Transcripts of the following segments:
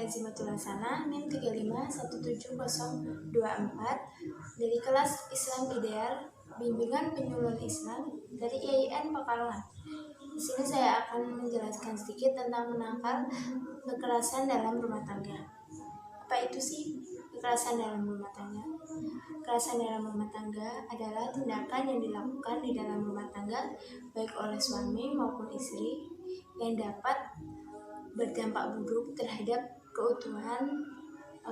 Lazimatul Hasanah NIM 351724 dari kelas Islam Ideal Bimbingan Penyuluhan Islam dari IAIN Pekalongan. Di sini saya akan menjelaskan sedikit tentang menangkal kekerasan dalam rumah tangga. Apa itu sih kekerasan dalam rumah tangga? Kekerasan dalam rumah tangga adalah tindakan yang dilakukan di dalam rumah tangga baik oleh suami maupun istri yang dapat berdampak buruk terhadap keutuhan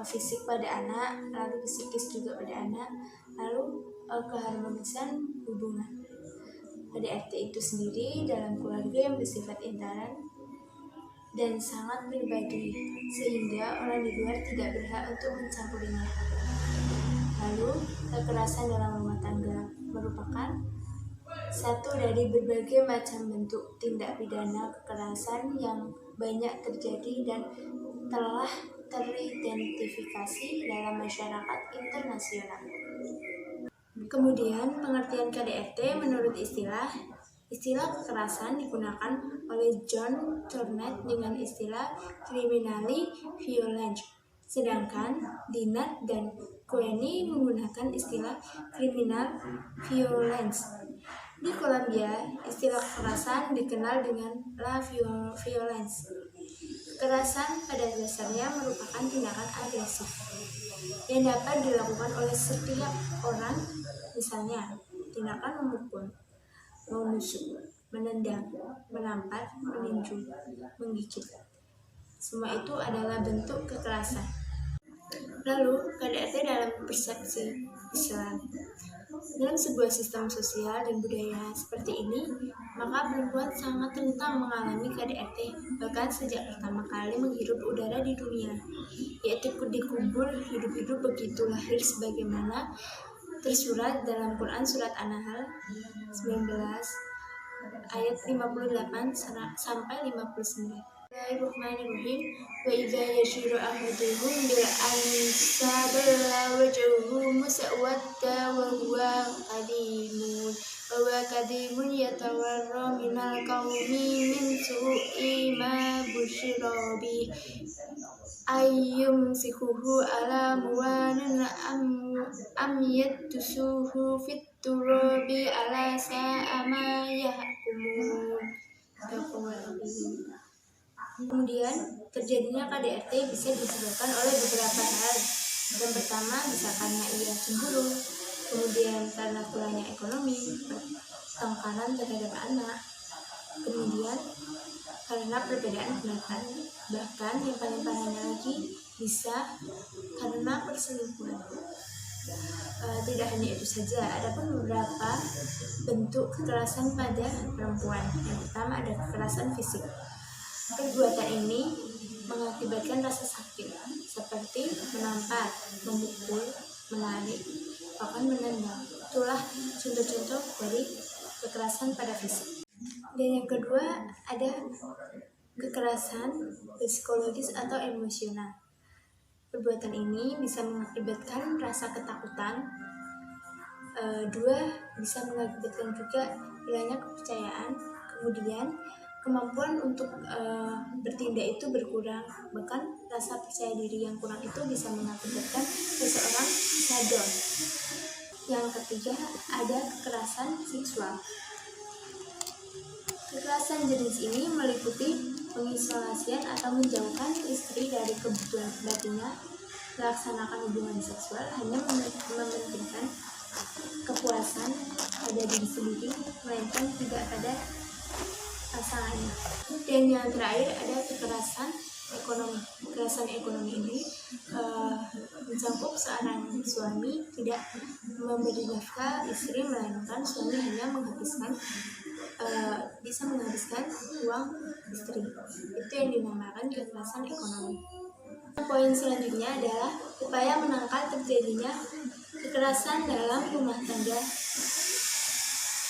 fisik pada anak, lalu psikis juga pada anak, lalu keharmonisan hubungan. KDRT itu sendiri dalam keluarga yang bersifat intern dan sangat pribadi, sehingga orang di luar tidak berhak untuk mencampurinya. Lalu, kekerasan dalam rumah tangga merupakan satu dari berbagai macam bentuk tindak pidana kekerasan yang banyak terjadi dan telah teridentifikasi dalam masyarakat internasional. Kemudian, pengertian KDRT menurut istilah kekerasan digunakan oleh John Turnet dengan istilah criminally violent, sedangkan Dinat dan Coeny menggunakan istilah criminal violence. Di Kolombia, istilah kekerasan dikenal dengan la violence. Kekerasan pada dasarnya merupakan tindakan agresif yang dapat dilakukan oleh setiap orang, misalnya tindakan memukul, menusuk, menendang, menampar, meninju, menggigit. Semua itu adalah bentuk kekerasan. Lalu, KDRT dalam persepsi Islam. Dalam sebuah sistem sosial dan budaya seperti ini, maka perempuan sangat rentan mengalami KDRT, bahkan sejak pertama kali menghirup udara di dunia, yaitu dikubur hidup-hidup begitu lahir sebagaimana tersurat dalam Quran Surat An-Nahl 19 ayat 58 sampai 59. Bismillahirrahmanirrahim. Wa idza yashiru ahaduhum bil ansaballa wajhuhu musawwadda wa huwa qadimun yatawarra minal qaumi min su'i ma bushira bi ayyum sikuhu ala muwanin am yadsuhu fit turabi ala sa'a ma yahkumun. Kemudian, terjadinya KDRT bisa disebabkan oleh beberapa hal. Yang pertama, bisa karena ia cemburu, kemudian karena kurangnya ekonomi, pertengkaran terhadap anak, kemudian karena perbedaan pendapat, bahkan yang paling parahnya lagi bisa karena perselingkuhan. Tidak hanya itu saja, ada pun beberapa bentuk kekerasan pada perempuan. Yang pertama ada kekerasan fisik. Perbuatan ini mengakibatkan rasa sakit, seperti menampar, memukul, menarik, bahkan menendang. Itulah contoh-contoh dari kekerasan pada fisik. Dan yang kedua ada kekerasan psikologis atau emosional. Perbuatan ini bisa mengakibatkan rasa ketakutan. Dua, bisa mengakibatkan juga hilangnya kepercayaan. Kemudian kemampuan untuk bertindak itu berkurang, bahkan rasa percaya diri yang kurang itu bisa mengakibatkan seseorang sadar. Yang ketiga ada kekerasan seksual. Kekerasan jenis ini meliputi pengisolasian atau menjauhkan istri dari kebutuhan batinnya, melaksanakan hubungan seksual hanya mementingkan kepuasan pada diri sendiri, melainkan tidak pada pasangannya. Dan yang terakhir ada kekerasan ekonomi. Kekerasan ekonomi ini mencakup seorang suami tidak memberi nafkah istri, melainkan suami hanya bisa menghabiskan uang istri. Itu yang dinamakan kekerasan ekonomi. Poin selanjutnya adalah upaya menangkal terjadinya kekerasan dalam rumah tangga.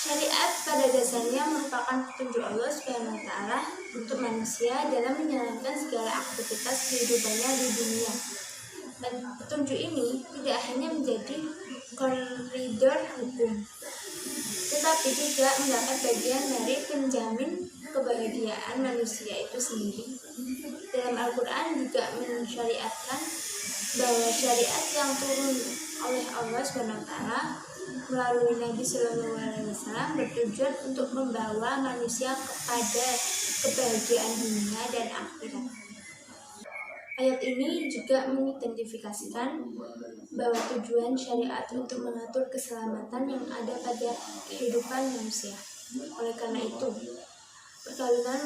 Syariat pada dasarnya merupakan petunjuk Allah SWT untuk manusia dalam menjalankan segala aktivitas kehidupannya di dunia. Dan petunjuk ini tidak hanya menjadi koridor hukum, tetapi juga mendapat bagian dari penjamin kebahagiaan manusia itu sendiri. Dalam Al-Quran juga mensyariatkan bahwa syariat yang turun oleh Allah SWT melalui Nabi Shallallahu Alaihi Wasallam bertujuan untuk membawa manusia kepada kebahagiaan dunia dan akhirat. Ayat ini juga mengidentifikasikan bahwa tujuan syariat untuk mengatur keselamatan yang ada pada kehidupan manusia. Oleh karena itu, perkawinan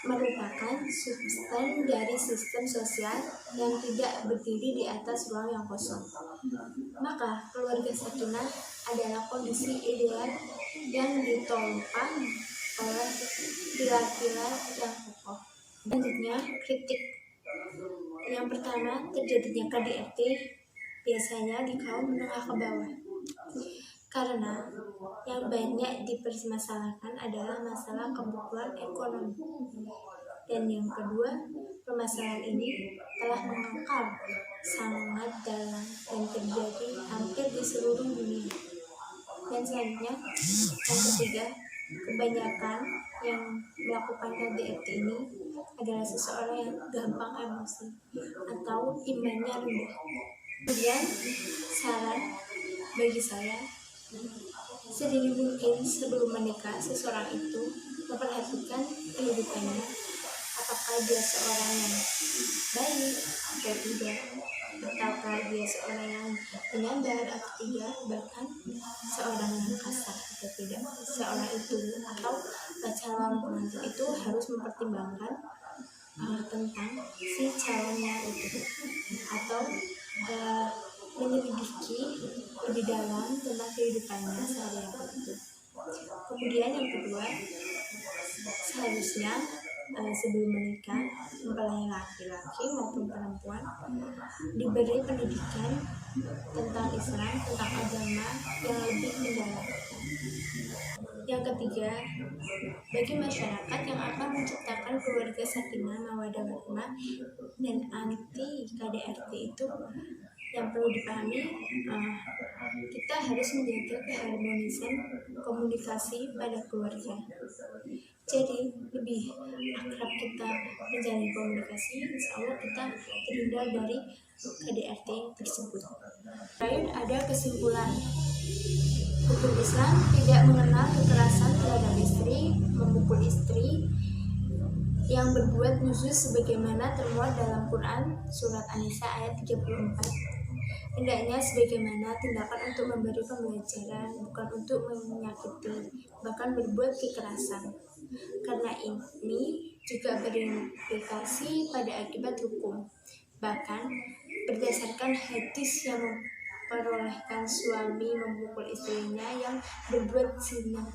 merupakan substan dari sistem sosial yang tidak berdiri di atas ruang yang kosong. Maka, keluarga sakinah adalah kondisi ideal yang ditopang oleh pilar-pilar yang kokoh. Selanjutnya, kritik. Yang pertama, terjadinya KDRT biasanya di kaum menengah ke bawah. Karena yang banyak dipermasalahkan adalah masalah kebutuhan ekonomi. Dan yang kedua, permasalahan ini telah mengakar sangat dalam dan terjadi hampir di seluruh dunia. Dan selanjutnya, yang ketiga, kebanyakan yang melakukan KDRT ini adalah seseorang yang gampang emosi atau imannya rendah. Kemudian, saran bagi saya, sedini mungkin sebelum menikah seseorang itu memperhatikan kehidupannya, apakah dia seorang yang baik atau tidak, ataukah dia seorang yang penyabar atau tidak, bahkan seorang yang kasar atau tidak. Seorang itu atau calon pengantin itu harus mempertimbangkan tentang si calonnya itu, atau menyelidiki lebih dalam tentang kehidupannya sehari-hari itu. Kemudian yang kedua, seharusnya sebelum menikah mempelai laki-laki maupun perempuan diberi pendidikan tentang Islam, tentang agama yang lebih mendalam. Yang ketiga, bagi masyarakat yang akan menciptakan keluarga sakinah mawaddah warahmah dan anti KDRT itu, yang perlu dipahami, kita harus menjaga keharmonisan komunikasi pada keluarga. Jadi lebih akrab kita menjalin komunikasi, insya Allah kita terhindar dari KDRT tersebut. Terakhir ada kesimpulan. Hukum Islam tidak mengenal kekerasan terhadap istri, memukul istri yang berbuat khusus sebagaimana termuat dalam Quran surat An-Nisa ayat 34. Hendaknya sebagaimana tindakan untuk memberi pembelajaran, bukan untuk menyakiti, bahkan berbuat kekerasan. Karena ini juga berimplikasi pada akibat hukum. Bahkan berdasarkan hadis yang memperolehkan suami memukul istrinya yang berbuat zina.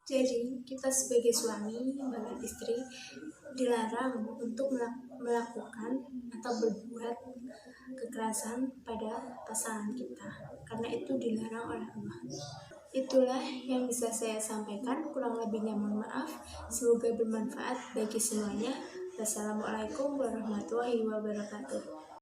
Jadi kita sebagai suami bahkan istri dilarang untuk melakukan atau berbuat kekerasan pada pasangan kita, karena itu dilarang oleh Allah. Itulah yang bisa saya sampaikan, kurang lebihnya mohon maaf. Semoga bermanfaat bagi semuanya. Wassalamualaikum warahmatullahi wabarakatuh.